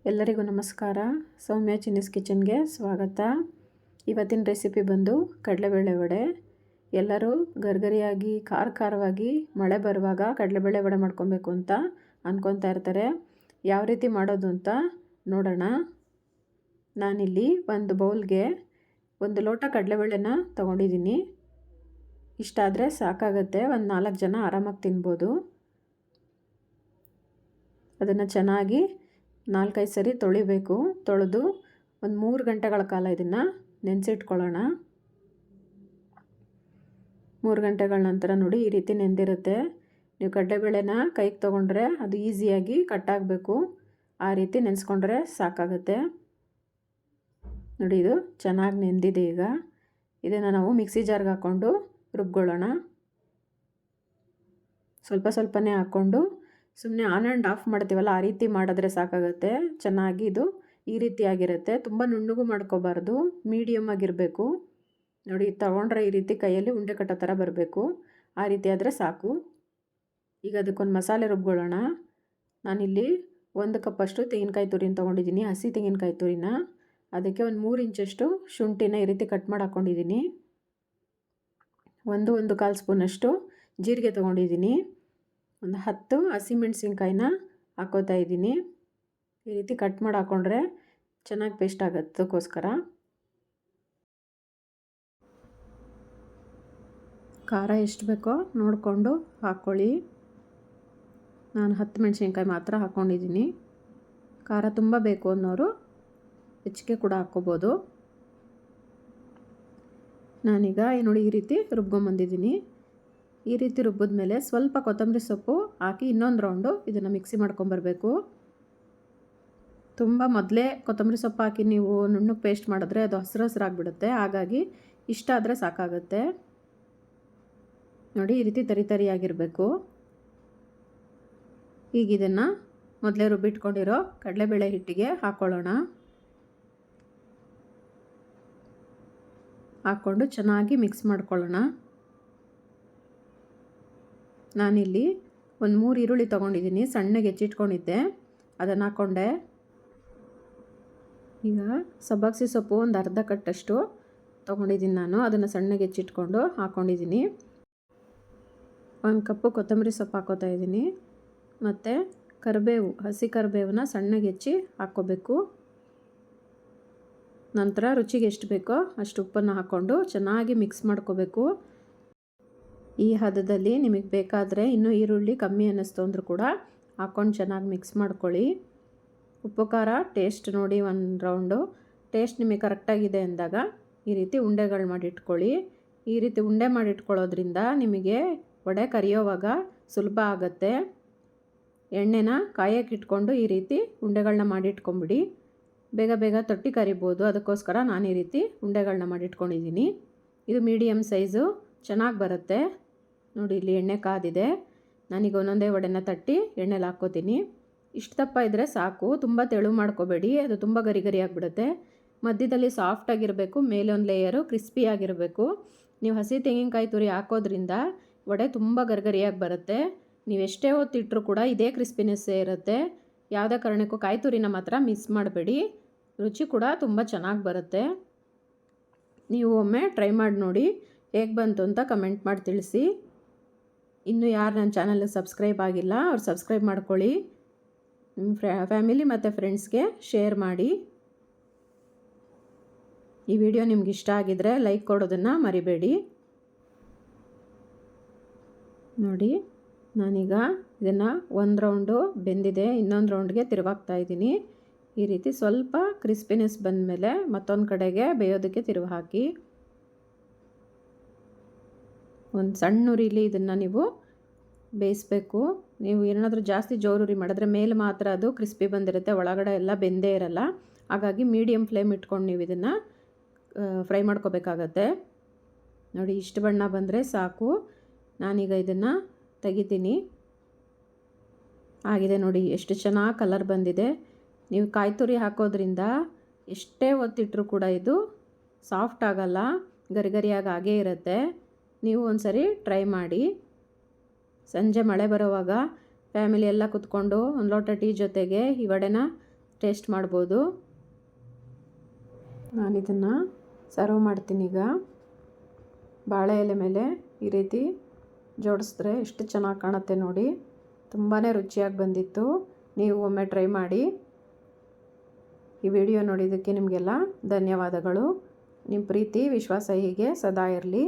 ಎಲ್ಲರಿಗೂ ನಮಸ್ಕಾರ. ಸೌಮ್ಯ ಚಿನ್ನಿಸ್ ಕಿಚನ್ಗೆ ಸ್ವಾಗತ. ಇವತ್ತಿನ ರೆಸಿಪಿ ಬಂದು ಕಡಲೆಬೇಳೆ ವಡೆ. ಎಲ್ಲರೂ ಗರ್ಗರಿಯಾಗಿ ಖಾರವಾಗಿ ಮಳೆ ಬರುವಾಗ ಕಡಲೆಬೇಳೆ ವಡೆ ಮಾಡ್ಕೊಬೇಕು ಅಂತ ಅಂದ್ಕೊತಾ ಇರ್ತಾರೆ. ಯಾವ ರೀತಿ ಮಾಡೋದು ಅಂತ ನೋಡೋಣ. ನಾನಿಲ್ಲಿ ಒಂದು ಬೌಲ್ಗೆ 1 ಲೋಟ ಕಡಲೆಬೇಳೆನ ತೊಗೊಂಡಿದ್ದೀನಿ. ಇಷ್ಟಾದರೆ ಸಾಕಾಗುತ್ತೆ, ಒಂದು 4 ಜನ ಆರಾಮಾಗಿ ತಿನ್ಬೋದು. ಅದನ್ನು ಚೆನ್ನಾಗಿ 4-5 ಸರಿ ತೊಳಿಬೇಕು. ತೊಳೆದು ಒಂದು 3 ಗಂಟೆಗಳ ಕಾಲ ಇದನ್ನು ನೆನೆಸಿಟ್ಕೊಳ್ಳೋಣ. 3 ಗಂಟೆಗಳ ನಂತರ ನೋಡಿ ಈ ರೀತಿ ನೆಂದಿರುತ್ತೆ. ನೀವು ಕಡಲೆಬೇಳೆನ ಕೈಗೆ ತೊಗೊಂಡ್ರೆ ಅದು ಈಸಿಯಾಗಿ ಕಟ್ಟಾಗಬೇಕು, ಆ ರೀತಿ ನೆನೆಸ್ಕೊಂಡ್ರೆ ಸಾಕಾಗುತ್ತೆ. ನೋಡಿ ಇದು ಚೆನ್ನಾಗಿ ನೆಂದಿದೆ. ಈಗ ಇದನ್ನು ನಾವು ಮಿಕ್ಸಿ ಜಾರ್ಗೆ ಹಾಕ್ಕೊಂಡು ರುಬ್ಕೊಳ್ಳೋಣ. ಸ್ವಲ್ಪನೇ ಹಾಕ್ಕೊಂಡು ಸುಮ್ಮನೆ ಆನ್ ಆ್ಯಂಡ್ ಆಫ್ ಮಾಡ್ತೀವಲ್ಲ, ಆ ರೀತಿ ಮಾಡಿದ್ರೆ ಸಾಕಾಗುತ್ತೆ. ಚೆನ್ನಾಗಿ ಇದು ಈ ರೀತಿಯಾಗಿರುತ್ತೆ. ತುಂಬ ನುಣ್ಣಗೂ ಮಾಡ್ಕೋಬಾರ್ದು, ಮೀಡಿಯಮ್ ಆಗಿರಬೇಕು. ನೋಡಿ ತಗೊಂಡ್ರೆ ಈ ರೀತಿ ಕೈಯಲ್ಲಿ ಉಂಡೆ ಕಟ್ಟೋ ಥರ ಬರಬೇಕು, ಆ ರೀತಿ ಆದರೆ ಸಾಕು. ಈಗ ಅದಕ್ಕೊಂದು ಮಸಾಲೆ ರುಬ್ಕೊಳ್ಳೋಣ. ನಾನಿಲ್ಲಿ 1 ಕಪ್ಪಷ್ಟು ತೆಂಗಿನಕಾಯಿ ತುರಿನ ತೊಗೊಂಡಿದ್ದೀನಿ, ಹಸಿ ತೆಂಗಿನಕಾಯಿ ತುರಿನ. ಅದಕ್ಕೆ ಒಂದು 3 ಇಂಚಷ್ಟು ಶುಂಠಿನ ಈ ರೀತಿ ಕಟ್ ಮಾಡಿ ಹಾಕ್ಕೊಂಡಿದ್ದೀನಿ. 1-1.25 ಸ್ಪೂನಷ್ಟು ಜೀರಿಗೆ ತೊಗೊಂಡಿದ್ದೀನಿ. ಒಂದು 10 ಹಸಿಮೆಣಸಿನ್ಕಾಯಿನ ಹಾಕೋತಾ ಇದ್ದೀನಿ. ಈ ರೀತಿ ಕಟ್ ಮಾಡಿ ಹಾಕ್ಕೊಂಡ್ರೆ ಚೆನ್ನಾಗಿ ಪೇಸ್ಟ್ ಆಗೋದಕ್ಕೋಸ್ಕರ. ಖಾರ ಎಷ್ಟು ಬೇಕೋ ನೋಡಿಕೊಂಡು ಹಾಕ್ಕೊಳ್ಳಿ. ನಾನು 10 ಮೆಣಸಿನ್ಕಾಯಿ ಮಾತ್ರ ಹಾಕ್ಕೊಂಡಿದ್ದೀನಿ. ಖಾರ ತುಂಬ ಬೇಕು ಅನ್ನೋರು ಹೆಚ್ಚಿಗೆ ಕೂಡ ಹಾಕ್ಕೋಬೋದು. ನಾನೀಗ ನೋಡಿ ಈ ರೀತಿ ರುಬ್ಕೊಂಬಂದಿದ್ದೀನಿ. ಈ ರೀತಿ ರುಬ್ಬಿದ ಮೇಲೆ ಸ್ವಲ್ಪ ಕೊತ್ತಂಬರಿ ಸೊಪ್ಪು ಹಾಕಿ ಇನ್ನೊಂದು ರೌಂಡು ಇದನ್ನು ಮಿಕ್ಸಿ ಮಾಡ್ಕೊಂಬರ್ಬೇಕು. ತುಂಬ ಮೊದಲೇ ಕೊತ್ತಂಬರಿ ಸೊಪ್ಪು ಹಾಕಿ ನೀವು ನುಣ್ಣಗೆ ಪೇಸ್ಟ್ ಮಾಡಿದ್ರೆ ಅದು ಹಸಿರಾಗಿಬಿಡುತ್ತೆ. ಹಾಗಾಗಿ ಇಷ್ಟ ಆದರೆ ಸಾಕಾಗುತ್ತೆ. ನೋಡಿ ಈ ರೀತಿ ತರಿಯಾಗಿರಬೇಕು. ಈಗ ಇದನ್ನು ಮೊದಲೇ ರುಬ್ಬಿಟ್ಕೊಂಡಿರೋ ಕಡಲೆಬೇಳೆ ಹಿಟ್ಟಿಗೆ ಹಾಕ್ಕೊಳ್ಳೋಣ. ಹಾಕ್ಕೊಂಡು ಚೆನ್ನಾಗಿ ಮಿಕ್ಸ್ ಮಾಡ್ಕೊಳ್ಳೋಣ. ನಾನಿಲ್ಲಿ ಒಂದು 3 ಈರುಳ್ಳಿ ತೊಗೊಂಡಿದ್ದೀನಿ, ಸಣ್ಣಗೆ ಹೆಚ್ಚಿಟ್ಕೊಂಡಿದ್ದೆ, ಅದನ್ನು ಹಾಕ್ಕೊಂಡೆ. ಈಗ ಸಬ್ಬಾಕ್ಸಿ ಸೊಪ್ಪು ಒಂದು ಅರ್ಧ ಕಟ್ಟಷ್ಟು ತೊಗೊಂಡಿದ್ದೀನಿ ನಾನು, ಅದನ್ನು ಸಣ್ಣಗೆ ಹೆಚ್ಚಿಟ್ಕೊಂಡು ಹಾಕ್ಕೊಂಡಿದ್ದೀನಿ. 1 ಕಪ್ಪು ಕೊತ್ತಂಬರಿ ಸೊಪ್ಪು ಹಾಕ್ಕೋತಾ ಇದ್ದೀನಿ. ಮತ್ತು ಕರಿಬೇವು, ಹಸಿ ಕರಿಬೇವನ್ನ ಸಣ್ಣಗೆ ಹೆಚ್ಚಿ ಹಾಕ್ಕೋಬೇಕು. ನಂತರ ರುಚಿಗೆ ಎಷ್ಟು ಬೇಕೋ ಅಷ್ಟು ಉಪ್ಪನ್ನು ಹಾಕ್ಕೊಂಡು ಚೆನ್ನಾಗಿ ಮಿಕ್ಸ್ ಮಾಡ್ಕೋಬೇಕು. ಈ ಹದದಲ್ಲಿ ನಿಮಗೆ ಬೇಕಾದರೆ ಇನ್ನೂ ಈರುಳ್ಳಿ ಕಮ್ಮಿ ಅನ್ನಿಸ್ತು ಅಂದರೂ ಕೂಡ ಹಾಕ್ಕೊಂಡು ಚೆನ್ನಾಗಿ ಮಿಕ್ಸ್ ಮಾಡ್ಕೊಳ್ಳಿ. ಉಪ್ಪು ಖಾರ ಟೇಸ್ಟ್ ನೋಡಿ ಒಂದು ರೌಂಡು. ಟೇಸ್ಟ್ ನಿಮಗೆ ಕರೆಕ್ಟಾಗಿದೆ ಅಂದಾಗ ಈ ರೀತಿ ಉಂಡೆಗಳು ಮಾಡಿಟ್ಕೊಳ್ಳಿ. ಈ ರೀತಿ ಉಂಡೆ ಮಾಡಿಟ್ಕೊಳ್ಳೋದ್ರಿಂದ ನಿಮಗೆ ವಡೆ ಕರಿಯೋವಾಗ ಸುಲಭ ಆಗುತ್ತೆ. ಎಣ್ಣೆನ ಕಾಯಕ್ಕೆ ಇಟ್ಕೊಂಡು ಈ ರೀತಿ ಉಂಡೆಗಳನ್ನ ಮಾಡಿಟ್ಕೊಂಬಿಡಿ. ಬೇಗ ತೊಟ್ಟಿ ಕರಿಬೋದು. ಅದಕ್ಕೋಸ್ಕರ ನಾನು ಈ ರೀತಿ ಉಂಡೆಗಳನ್ನ ಮಾಡಿಟ್ಕೊಂಡಿದ್ದೀನಿ. ಇದು ಮೀಡಿಯಮ್ ಸೈಜು, ಚೆನ್ನಾಗಿ ಬರುತ್ತೆ. ನೋಡಿ ಇಲ್ಲಿ ಎಣ್ಣೆ ಕಾದಿದೆ. ನಾನೀಗ ಒಂದೊಂದೇ ವಡೆನ ತಟ್ಟಿ ಎಣ್ಣೆಲಿ ಹಾಕ್ಕೋತೀನಿ. ಇಷ್ಟು ದಪ್ಪ ಇದ್ದರೆ ಸಾಕು, ತುಂಬ ತೆಳು ಮಾಡ್ಕೋಬೇಡಿ, ಅದು ತುಂಬ ಗರಿ ಆಗಿಬಿಡುತ್ತೆ. ಮಧ್ಯದಲ್ಲಿ ಸಾಫ್ಟಾಗಿರಬೇಕು, ಮೇಲೆ ಒಂದು ಲೇಯರು ಕ್ರಿಸ್ಪಿಯಾಗಿರಬೇಕು. ನೀವು ಹಸಿ ತೆಂಗಿನಕಾಯಿ ತುರಿ ಹಾಕೋದ್ರಿಂದ ವಡೆ ತುಂಬ ಗರಿಯಾಗಿ ಬರುತ್ತೆ. ನೀವು ಎಷ್ಟೇ ಹೊತ್ತಿಟ್ಟರೂ ಕೂಡ ಇದೇ ಕ್ರಿಸ್ಪಿನೆಸ್ಸೇ ಇರುತ್ತೆ. ಯಾವುದೇ ಕಾರಣಕ್ಕೂ ಕಾಯಿ ತುರಿನ ಮಾತ್ರ ಮಿಸ್ ಮಾಡಬೇಡಿ, ರುಚಿ ಕೂಡ ತುಂಬ ಚೆನ್ನಾಗಿ ಬರುತ್ತೆ. ನೀವು ಒಮ್ಮೆ ಟ್ರೈ ಮಾಡಿ ನೋಡಿ, ಹೇಗೆ ಬಂತು ಅಂತ ಕಮೆಂಟ್ ಮಾಡಿ ತಿಳಿಸಿ. ಇನ್ನೂ ಯಾರು ನನ್ನ ಚಾನಲ್ಗೆ ಸಬ್ಸ್ಕ್ರೈಬ್ ಆಗಿಲ್ಲ ಅವ್ರು ಸಬ್ಸ್ಕ್ರೈಬ್ ಮಾಡ್ಕೊಳ್ಳಿ. ನಿಮ್ಮ ಫ್ಯಾಮಿಲಿ ಮತ್ತು ಫ್ರೆಂಡ್ಸ್ಗೆ ಶೇರ್ ಮಾಡಿ. ಈ ವಿಡಿಯೋ ನಿಮ್ಗೆ ಇಷ್ಟ ಆಗಿದರೆ ಲೈಕ್ ಕೊಡೋದನ್ನು ಮರಿಬೇಡಿ. ನೋಡಿ ನಾನೀಗ ಇದನ್ನು 1 ರೌಂಡು ಬೆಂದಿದೆ, ಇನ್ನೊಂದು ರೌಂಡ್ಗೆ ತಿರುವಾಗ್ತಾ ಇದ್ದೀನಿ. ಈ ರೀತಿ ಸ್ವಲ್ಪ ಕ್ರಿಸ್ಪಿನೆಸ್ ಬಂದಮೇಲೆ ಮತ್ತೊಂದು ಕಡೆಗೆ ಬೇಯೋದಕ್ಕೆ ತಿರುವು ಹಾಕಿ. ಒಂದು ಸಣ್ಣ ಉರಿಲಿ ಇದನ್ನು ನೀವು ಬೇಯಿಸಬೇಕು. ನೀವು ಏನಾದರೂ ಜಾಸ್ತಿ ಜೋರುರಿ ಮಾಡಿದ್ರೆ ಮೇಲೆ ಮಾತ್ರ ಅದು ಕ್ರಿಸ್ಪಿ ಬಂದಿರುತ್ತೆ, ಒಳಗಡೆ ಎಲ್ಲ ಬೆಂದೇ ಇರಲ್ಲ. ಹಾಗಾಗಿ ಮೀಡಿಯಮ್ ಫ್ಲೇಮ್ ಇಟ್ಕೊಂಡು ನೀವು ಇದನ್ನು ಫ್ರೈ ಮಾಡ್ಕೋಬೇಕಾಗತ್ತೆ. ನೋಡಿ ಇಷ್ಟು ಬಣ್ಣ ಬಂದರೆ ಸಾಕು. ನಾನೀಗ ಇದನ್ನು ತೆಗಿತೀನಿ. ಆಗಿದೆ ನೋಡಿ, ಎಷ್ಟು ಚೆನ್ನಾಗಿ ಕಲರ್ ಬಂದಿದೆ. ನೀವು ಕಾಯಿ ತುರಿ ಹಾಕೋದ್ರಿಂದ ಎಷ್ಟೇ ಒತ್ತಿಟ್ಟರೂ ಕೂಡ ಇದು ಸಾಫ್ಟ್ ಆಗಲ್ಲ, ಗರಿಯಾಗಿ ಹಾಗೇ ಇರುತ್ತೆ. ನೀವು ಒಂದು ಸರಿ ಟ್ರೈ ಮಾಡಿ. ಸಂಜೆ ಮಳೆ ಬರೋವಾಗ ಫ್ಯಾಮಿಲಿ ಎಲ್ಲ ಕುತ್ಕೊಂಡು ಒಂದು ಲೋಟ ಟೀ ಜೊತೆಗೆ ಈ ವಡೆನ ಟೇಸ್ಟ್ ಮಾಡ್ಬೋದು. ನಾನಿದನ್ನು ಸರ್ವ್ ಮಾಡ್ತೀನಿ ಈಗ. ಬಾಳೆ ಎಲೆ ಮೇಲೆ ಈ ರೀತಿ ಜೋಡಿಸಿದ್ರೆ ಎಷ್ಟು ಚೆನ್ನಾಗಿ ಕಾಣುತ್ತೆ ನೋಡಿ. ತುಂಬಾ ರುಚಿಯಾಗಿ ಬಂದಿತ್ತು. ನೀವು ಒಮ್ಮೆ ಟ್ರೈ ಮಾಡಿ. ಈ ವಿಡಿಯೋ ನೋಡಿದ್ದಕ್ಕೆ ನಿಮಗೆಲ್ಲ ಧನ್ಯವಾದಗಳು. ನಿಮ್ಮ ಪ್ರೀತಿ ವಿಶ್ವಾಸ ಹೀಗೆ ಸದಾ ಇರಲಿ.